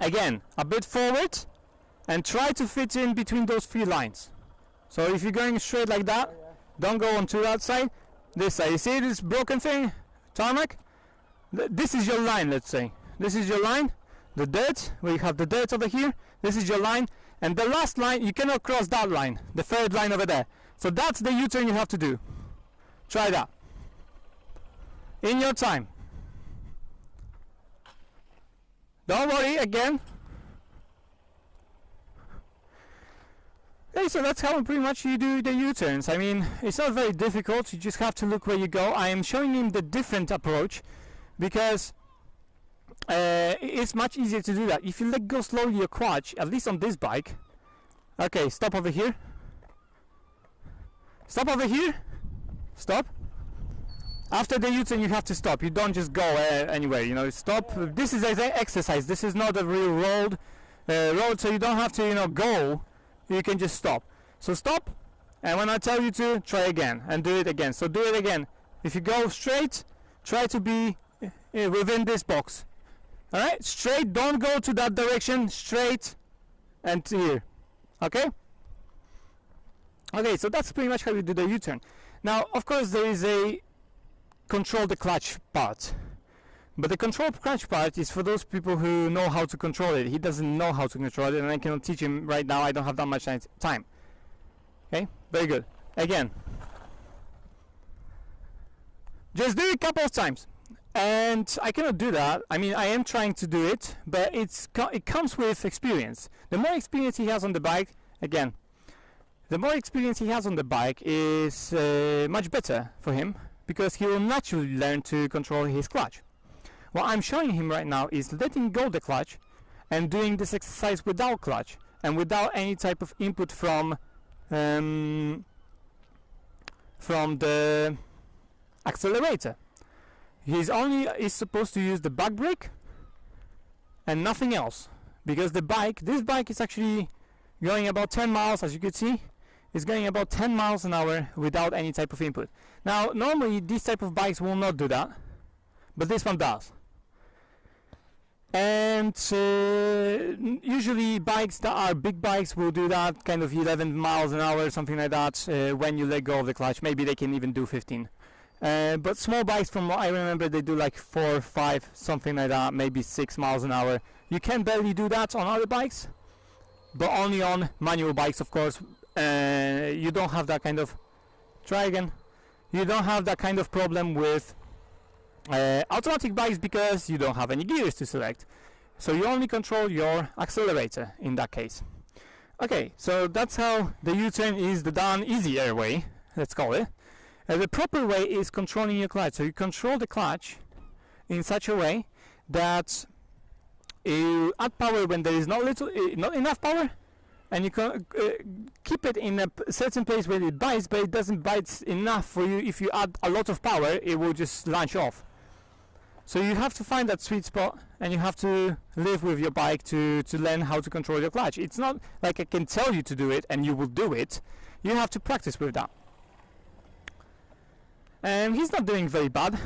Again, a bit forward and try to fit in between those 3 lines. So if you're going straight like that, don't go onto that side, this side. You see this broken thing, tarmac? This is your line, let's say. This is your line, the dirt, where you have the dirt over here. This is your line, and the last line, you cannot cross that line, the 3rd line over there. So that's the U-turn you have to do. Try that. In your time. Don't worry, again. Okay, so that's how pretty much you do the U-turns. I mean, it's not very difficult, you just have to look where you go. I am showing him the different approach because it's much easier to do that. If you let go slowly your clutch, at least on this bike. Okay, stop over here. Stop over here. Stop. After the U-turn you have to stop. You don't just go anywhere, you know, stop. This is an exercise. This is not a real road, so you don't have to, you know, go. You can just stop. So stop, and when I tell you to, try again and do it again. So do it again. If you go straight, try to be within this box. Alright, straight, don't go to that direction, straight and here. Okay? Okay, so that's pretty much how you do the U-turn. Now, of course, there is a control the clutch part. But the control clutch part is for those people who know how to control it. He doesn't know how to control it, and I cannot teach him right now. I don't have that much time. Okay, very good. Again, just do it a couple of times. And I cannot do that. I mean, I am trying to do it, but it comes with experience. The more experience he has on the bike, again, the more experience he has on the bike is much better for him, because he will naturally learn to control his clutch. What I'm showing him right now is letting go the clutch and doing this exercise without clutch and without any type of input from the accelerator. He's supposed to use the back brake and nothing else, because this bike is actually going about 10 miles, as you can see. It's going about 10 miles an hour without any type of input. Now, normally these type of bikes will not do that, but this one does. And usually bikes that are big bikes will do that, kind of 11 miles an hour, something like that, when you let go of the clutch. Maybe they can even do 15. But small bikes, from what I remember, they do like 4, 5, something like that, maybe 6 miles an hour. You can barely do that on other bikes, but only on manual bikes, of course. You don't have that kind of, you don't have that kind of problem with automatic bikes, because you don't have any gears to select, so you only control your accelerator in that case. Okay, so that's how the U-turn is the done easier way, let's call it. The proper way is controlling your clutch. So you control the clutch in such a way that you add power when there is not enough power, and you can keep it in a certain place where it bites, but it doesn't bite enough for you. If you add a lot of power, it will just launch off. So you have to find that sweet spot, and you have to live with your bike to learn how to control your clutch. It's not like I can tell you to do it and you will do it. You have to practice with that. And he's not doing very bad.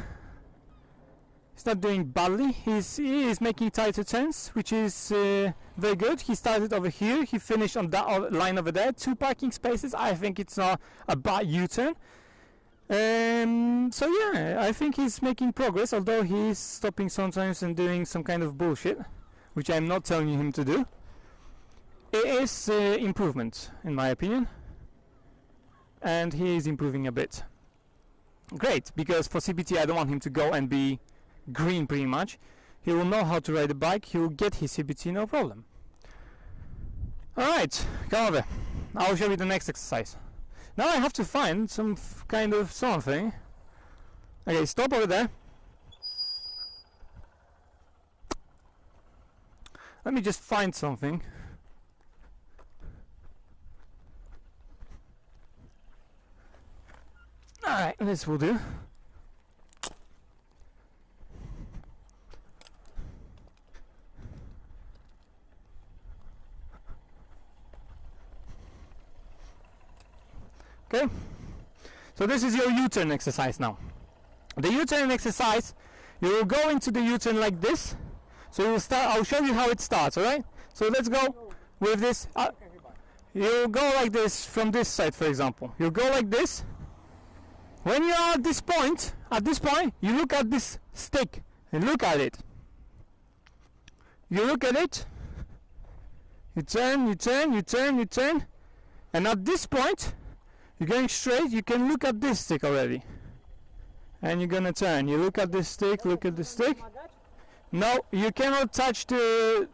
He's not doing badly. He is making tighter turns, which is very good. He started over here. He finished on that line over there. 2 parking spaces. I think it's not a bad U-turn. So yeah, I think he's making progress, although he's stopping sometimes and doing some kind of bullshit, which I'm not telling him to do. It is improvement, in my opinion, and he is improving a bit. Great, because for CBT I don't want him to go and be green pretty much. He will know how to ride a bike, he will get his CBT, no problem. Alright, come over. I'll show you the next exercise. Now I have to find some kind of something. Okay, stop over there. Let me just find something. Alright, this will do. Okay, so this is your U-turn exercise now. The U-turn exercise, you will go into the U-turn like this. So you'll start. I'll show you how it starts. All right. So let's go with this. You go like this from this side, for example. You go like this. When you are at this point, you look at this stick and look at it. You look at it. You turn, you turn, you turn, you turn, and at this point, you're going straight. You can look at this stick already, and you're gonna turn. You look at this stick. Look at the stick. No, you cannot touch the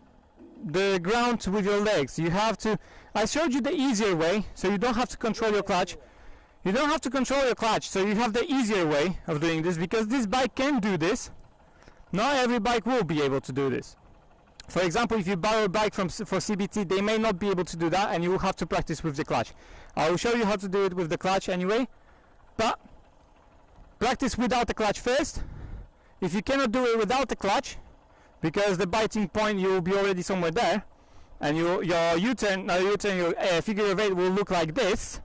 ground with your legs. You have to. I showed you the easier way, so you don't have to control your clutch. You don't have to control your clutch, so you have the easier way of doing this, because this bike can do this. Not every bike will be able to do this. For example, if you borrow a bike for CBT, they may not be able to do that, and you will have to practice with the clutch. I will show you how to do it with the clutch anyway, but practice without the clutch first. If you cannot do it without the clutch, because the biting point, you will be already somewhere there, and your U-turn, your figure of 8 will look like this,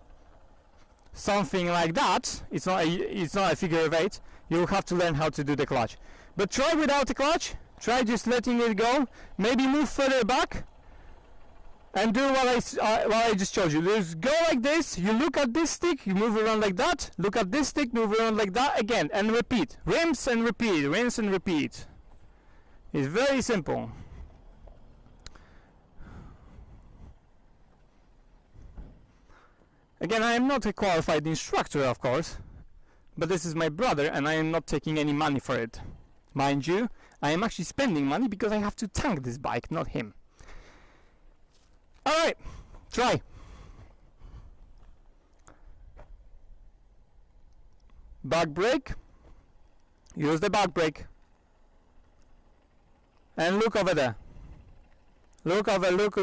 something like that. It's not a figure of 8. You will have to learn how to do the clutch. But try without the clutch. Try just letting it go. Maybe move further back and do what I just showed you. Just go like this. You look at this stick. You move around like that. Look at this stick. Move around like that again, and repeat. Rinse and repeat. Rinse and repeat. It's very simple. Again, I am not a qualified instructor, of course, but this is my brother, and I am not taking any money for it. Mind you, I am actually spending money because I have to tank this bike, not him. Alright, try. Back brake. Use the back brake. And look over there. Look over, look.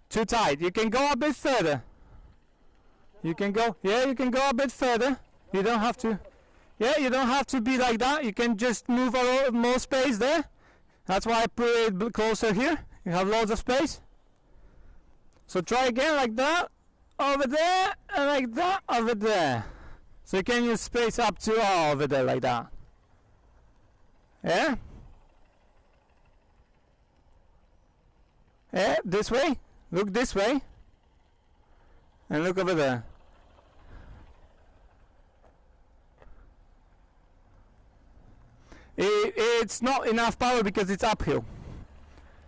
Too tight. You can go a bit further. You can go a bit further. You don't have to. Yeah, you don't have to be like that. You can just move a lot more space there. That's why I put it closer here. You have loads of space. So try again like that, over there, and like that, over there. So you can use space up to over there like that. Yeah? Yeah, this way. Look this way. And look over there. It's not enough power because it's uphill,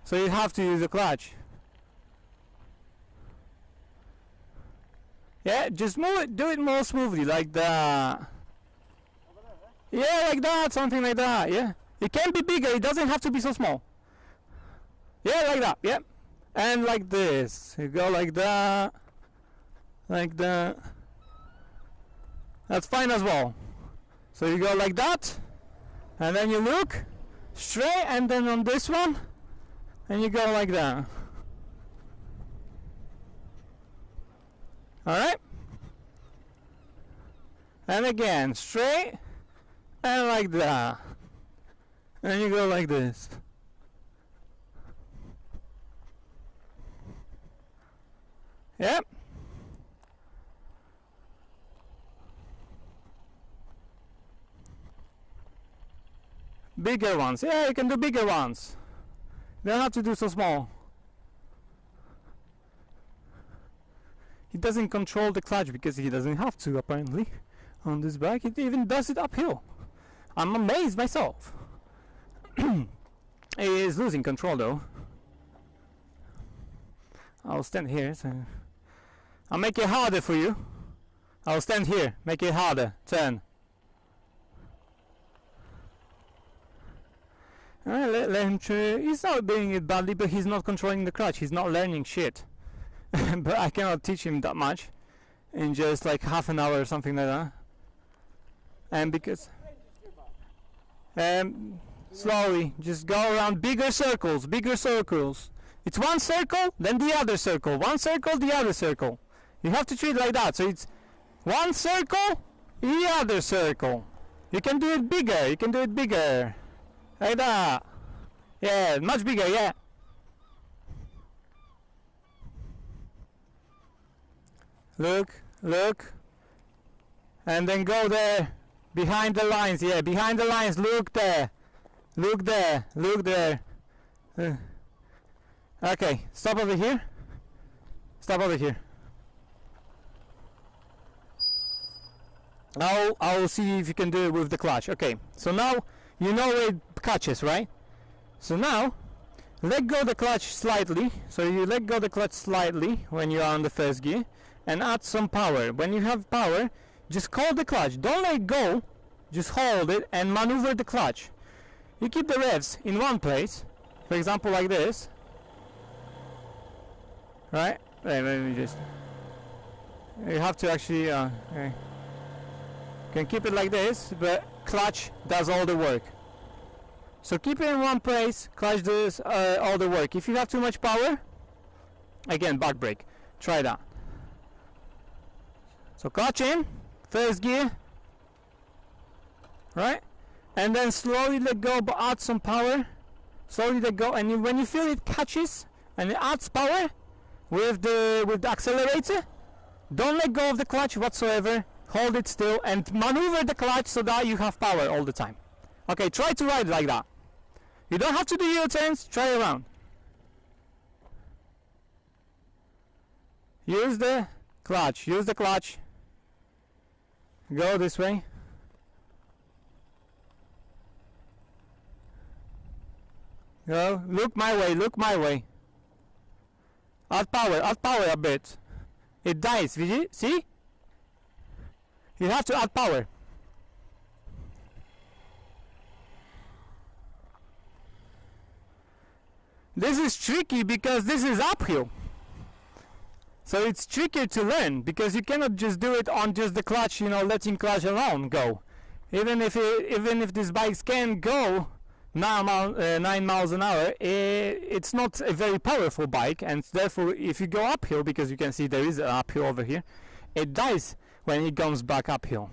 so you have to use the clutch. Yeah, just move it, do it more smoothly, like that. Yeah, like that, something like that. Yeah, it can be bigger. It doesn't have to be so small. Yeah, like that. Yeah, and like this. You go like that, like that. That's fine as well. So you go like that. And then you look straight, and then on this one, and you go like that. Alright? And again, straight, and like that. And you go like this. Yep. Bigger ones. Yeah, you can do bigger ones. You don't have to do so small. He doesn't control the clutch because he doesn't have to, apparently, on this bike. It even does it uphill. I'm amazed myself. He is losing control though. I'll stand here, so I'll make it harder for you. I'll stand here, make it harder. Turn. Let him try. He's not doing it badly, but he's not controlling the clutch. He's not learning shit. But I cannot teach him that much in just like half an hour or something like that. And because slowly, just go around bigger circles. It's one circle, then the other circle. One circle, the other circle. You have to treat it like that. So it's one circle, the other circle. You can do it bigger. Like that. Yeah, much bigger, yeah. Look. And then go there. Behind the lines, yeah, behind the lines. Look there. Look there, look there. Okay, stop over here. Stop over here. Now I'll see if you can do it with the clutch. Okay, so now you know where it catches, right? So now let go the clutch slightly. So you let go the clutch slightly when you are on the first gear and add some power. When you have power, just hold the clutch. Don't let go. Just hold it and maneuver the clutch. You keep the revs in one place. For example, like this. Right? Let me just... You have to actually... okay. You can keep it like this, but clutch does all the work. So keep it in one place, clutch does all the work. If you have too much power, again, back brake. Try that. So clutch in, first gear, right? And then slowly let go, but add some power. Slowly let go, and when you feel it catches and it adds power with the accelerator, don't let go of the clutch whatsoever. Hold it still and maneuver the clutch so that you have power all the time. Okay, try to ride like that. You don't have to do U-turns, try around. Use the clutch, use the clutch. Go this way. Go, look my way, look my way. Add power a bit. It dies, see? You have to add power. This is tricky because this is uphill. So it's trickier to learn because you cannot just do it on just the clutch, you know, letting clutch alone go. Even if these bikes can go 9 miles an hour, it's not a very powerful bike, and therefore if you go uphill, because you can see there is an uphill over here, it dies when it comes back uphill.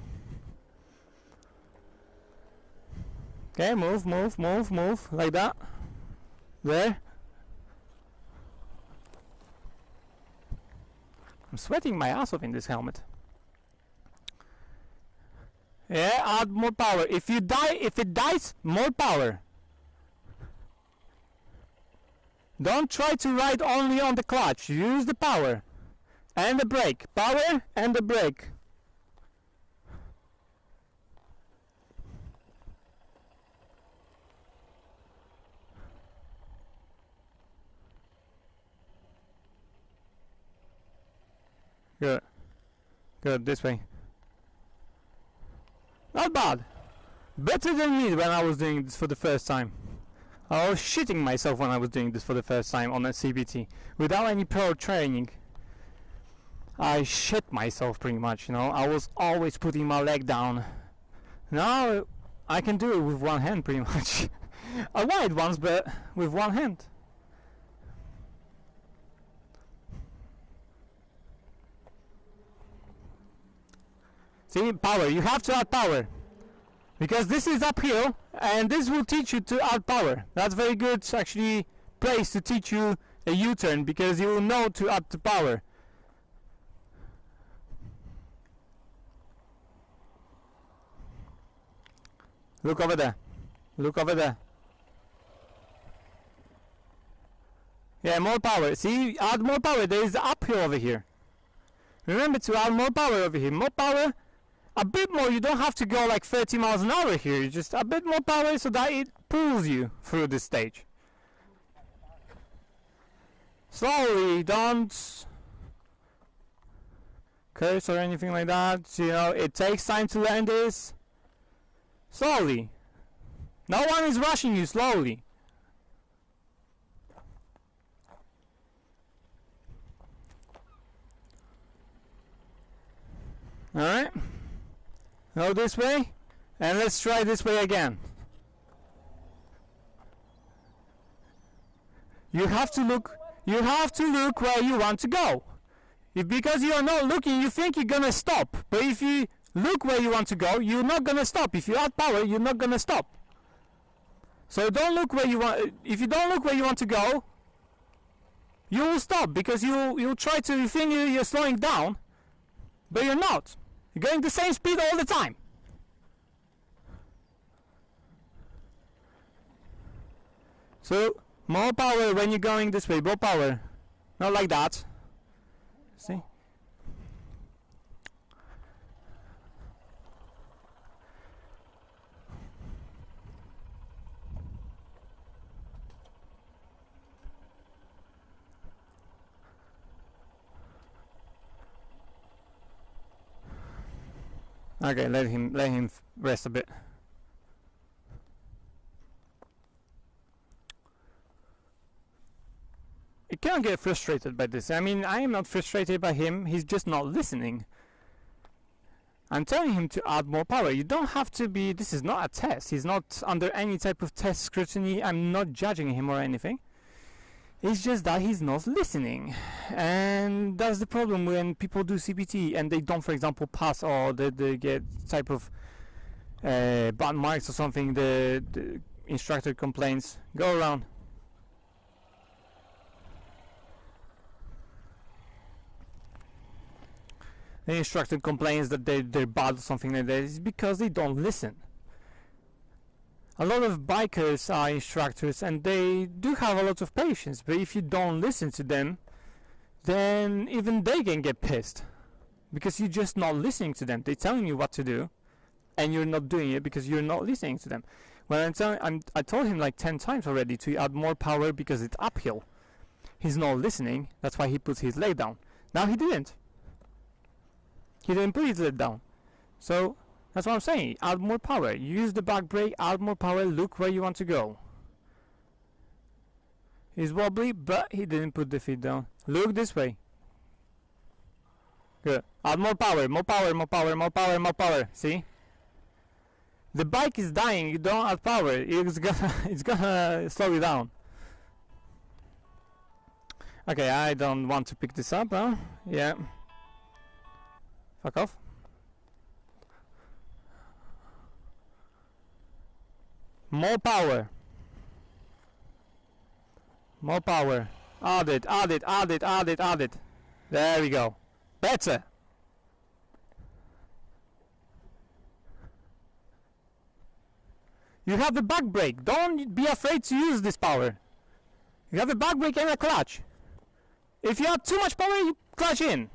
Okay, move, like that. There. I'm sweating my ass off in this helmet. Yeah, add more power. If it dies, more power. Don't try to ride only on the clutch. Use the power. And the brake. Power and the brake. Good. Good, this way. Not bad. Better than me when I was doing this for the first time. I was shitting myself when I was doing this for the first time on a CBT. Without any pro training. I shit myself pretty much, you know. I was always putting my leg down. Now I can do it with one hand pretty much. I tried once, but with one hand. See, power. You have to add power. Because this is uphill, and this will teach you to add power. That's very good, actually, place to teach you a U-turn, because you will know to add the power. Look over there. Look over there. Yeah, more power. See, add more power. There is uphill over here. Remember to add more power over here. More power. A bit more. You don't have to go like 30 miles an hour here. Just a bit more power so that it pulls you through this stage. Slowly. Don't curse or anything like that. You know, it takes time to learn this. Slowly. No one is rushing you. Slowly. Alright. Go this way. And let's try this way again. You have to look where you want to go. Because you are not looking, you think you're gonna stop. But if you look where you want to go, you're not gonna stop. If you add power, you're not gonna stop. So don't look where you want. If you don't look where you want to go, you will stop, because you try to, you think you're slowing down, but you're not. You're going the same speed all the time. So more power when you're going this way, more power. Not like that. See? Okay, let him rest a bit. You can't get frustrated by this. I mean, I am not frustrated by him. He's just not listening. I'm telling him to add more power. You don't have to be... This is not a test. He's not under any type of test scrutiny. I'm not judging him or anything. It's just that he's not listening. And that's the problem when people do CBT and they don't, for example, pass, or they get type of bad marks or something. The instructor complains. Go around. The instructor complains that they're bad or something like that. It's because they don't listen. A lot of bikers are instructors and they do have a lot of patience, but if you don't listen to them, then even they can get pissed because you're just not listening to them. They're telling you what to do and you're not doing it because you're not listening to them. When I told him like 10 times already to add more power because it's uphill. He's not listening. That's why he puts his leg down. Now he didn't. He didn't put his leg down. So that's what I'm saying. Add more power. Use the back brake, add more power, look where you want to go. He's wobbly, but he didn't put the feet down. Look this way. Good. Add more power, more power, more power, more power, more power. See? The bike is dying, you don't add power. It's gonna slow you down. Okay, I don't want to pick this up, huh? Yeah. Fuck off. More power. More power. Add it, add it, add it, add it, add it. There we go. Better. You have the back brake. Don't be afraid to use this power. You have a back brake and a clutch. If you have too much power, you clutch in.